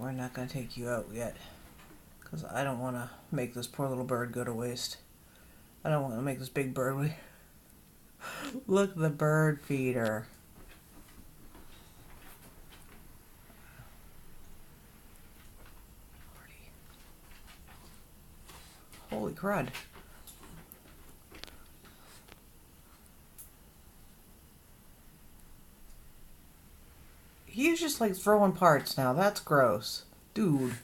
we're not going to take you out yet. Because I don't want to make this poor little bird go to waste. I don't want to make this big bird... Look at the bird feeder. Holy crud. He's just like throwing parts now. That's gross. Dude.